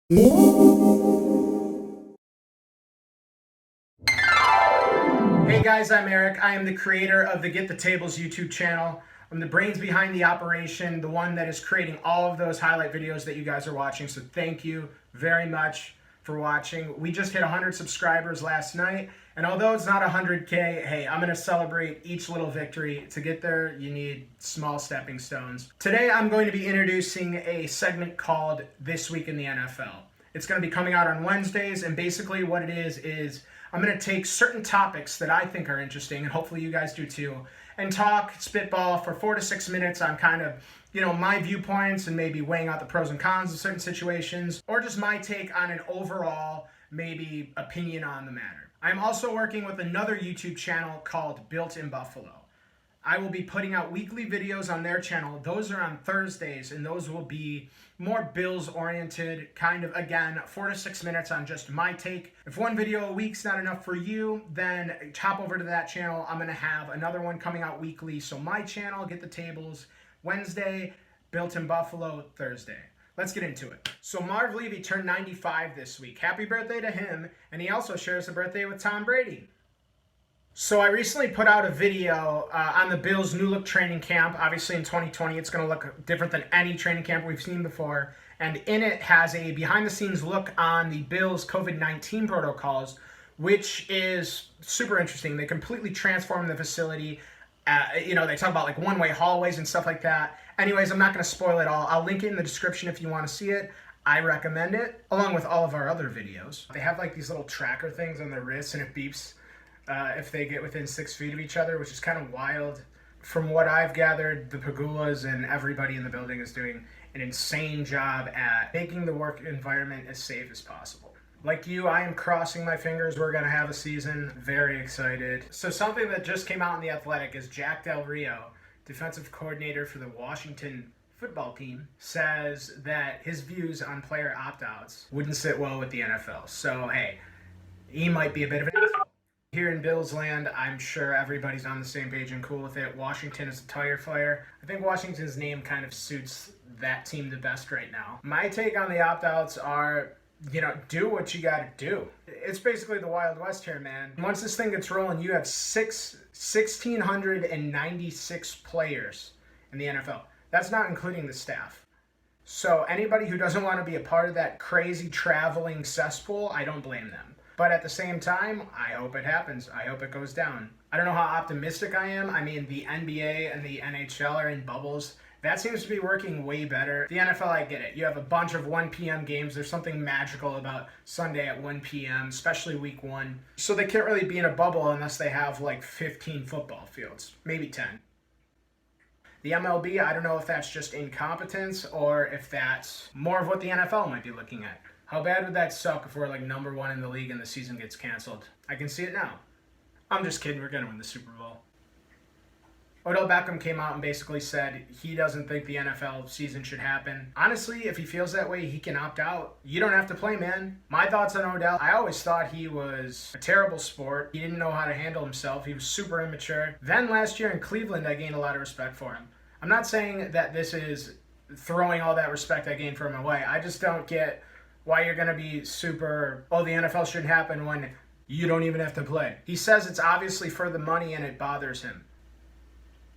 Hey guys, I'm Eric. I am the creator of the Get the Tables YouTube channel. I'm the brains behind the operation, the one that is creating all of those highlight videos that you guys are watching. So thank you very much for watching. We just hit 100 subscribers last night, and although it's not 100K, hey, I'm going to celebrate each little victory. To get there, you need small stepping stones. Today, I'm going to be introducing a segment called This Week in the NFL. It's going to be coming out on Wednesdays, and basically what it is I'm going to take certain topics that I think are interesting, and hopefully you guys do too, and talk, spitball for 4 to 6 minutes on kind of, my viewpoints and maybe weighing out the pros and cons of certain situations, or just my take on an overall, maybe, opinion on the matter. I'm also working with another YouTube channel called Built in Buffalo. I will be putting out weekly videos on their channel. Those are on Thursdays, and those will be more Bills-oriented, kind of, again, 4 to 6 minutes on just my take. If one video a week's not enough for you, then hop over to that channel. I'm going to have another one coming out weekly. So my channel, Get the Tables, Wednesday, Built in Buffalo, Thursday. Let's get into it. So Marv Levy turned 95 this week. Happy birthday to him, and he also shares a birthday with Tom Brady. So I recently put out a video on the Bills' new look training camp. Obviously in 2020, it's going to look different than any training camp we've seen before. And in it has a behind-the-scenes look on the Bills' COVID-19 protocols, which is super interesting. They completely transformed the facility. They talk about like one-way hallways and stuff like that. Anyways, I'm not going to spoil it all. I'll link it in the description if you want to see it. I recommend it, along with all of our other videos. They have like these little tracker things on their wrists, and it beeps if they get within 6 feet of each other, which is kind of wild. From what I've gathered, the Pagulas and everybody in the building is doing an insane job at making the work environment as safe as possible. Like you, I am crossing my fingers. We're going to have a season. Very excited. So something that just came out in The Athletic is Jack Del Rio, defensive coordinator for the Washington football team, says that his views on player opt-outs wouldn't sit well with the NFL. So, hey, he might be a bit of an asshole. Here in Bills land, I'm sure everybody's on the same page and cool with it. Washington is a tire fire. I think Washington's name kind of suits that team the best right now. My take on the opt-outs are, do what you gotta do. It's basically the Wild West here, man. Once this thing gets rolling, you have 1,696 players in the NFL. That's not including the staff. So anybody who doesn't want to be a part of that crazy traveling cesspool, I don't blame them. But at the same time, I hope it happens. I hope it goes down. I don't know how optimistic I am. I mean, the NBA and the NHL are in bubbles. That seems to be working way better. The NFL, I get it. You have a bunch of 1 p.m. games. There's something magical about Sunday at 1 p.m., especially week 1. So they can't really be in a bubble unless they have like 15 football fields, maybe 10. The MLB, I don't know if that's just incompetence or if that's more of what the NFL might be looking at. How bad would that suck if we're like number 1 in the league and the season gets canceled? I can see it now. I'm just kidding. We're going to win the Super Bowl. Odell Beckham came out and basically said he doesn't think the NFL season should happen. Honestly, if he feels that way, he can opt out. You don't have to play, man. My thoughts on Odell, I always thought he was a terrible sport. He didn't know how to handle himself. He was super immature. Then last year in Cleveland, I gained a lot of respect for him. I'm not saying that this is throwing all that respect I gained from him away. I just don't get why you're going to be super, the NFL shouldn't happen when you don't even have to play. He says it's obviously for the money and it bothers him.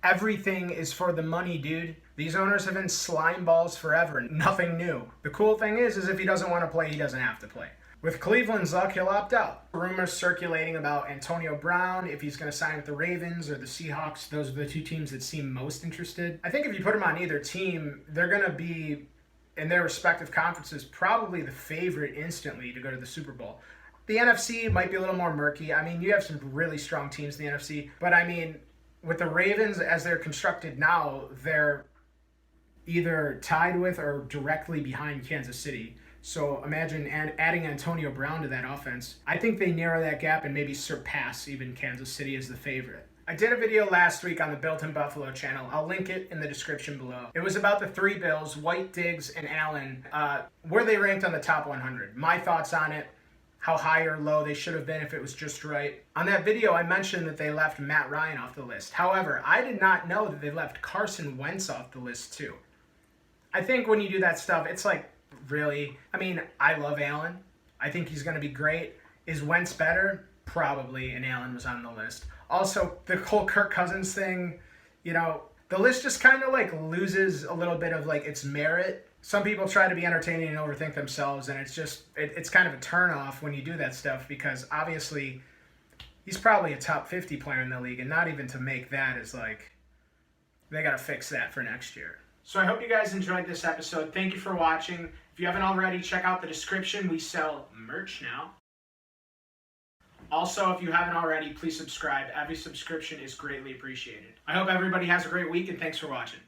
Everything is for the money, dude. These owners have been slime balls forever. Nothing new. The cool thing is if he doesn't want to play, he doesn't have to play. With Cleveland's luck, he'll opt out. Rumors circulating about Antonio Brown, if he's going to sign with the Ravens or the Seahawks. Those are the 2 teams that seem most interested. I think if you put him on either team, they're going to be, in their respective conferences, probably the favorite instantly to go to the Super Bowl. The NFC might be a little more murky. I mean, you have some really strong teams in the NFC, but I mean, with the Ravens as they're constructed now, they're either tied with or directly behind Kansas City. So imagine adding Antonio Brown to that offense. I think they narrow that gap and maybe surpass even Kansas City as the favorite. I did a video last week on the Built in Buffalo channel. I'll link it in the description below. It was about the 3 Bills, White, Diggs, and Allen. Were they ranked on the top 100? My thoughts on it, how high or low they should have been if it was just right. On that video, I mentioned that they left Matt Ryan off the list. However, I did not know that they left Carson Wentz off the list too. I think when you do that stuff, it's like really. I mean, I love Allen. I think he's going to be great. Is Wentz better? Probably, and Allen was on the list. Also, the whole Kirk Cousins thing, you know, the list just kind of like loses a little bit of like its merit. Some people try to be entertaining and overthink themselves, and it's just, it's kind of a turnoff when you do that stuff, because obviously he's probably a top 50 player in the league, and not even to make that is like, they got to fix that for next year. So I hope you guys enjoyed this episode. Thank you for watching. If you haven't already, check out the description. We sell merch now. Also, if you haven't already, please subscribe. Every subscription is greatly appreciated. I hope everybody has a great week, and thanks for watching.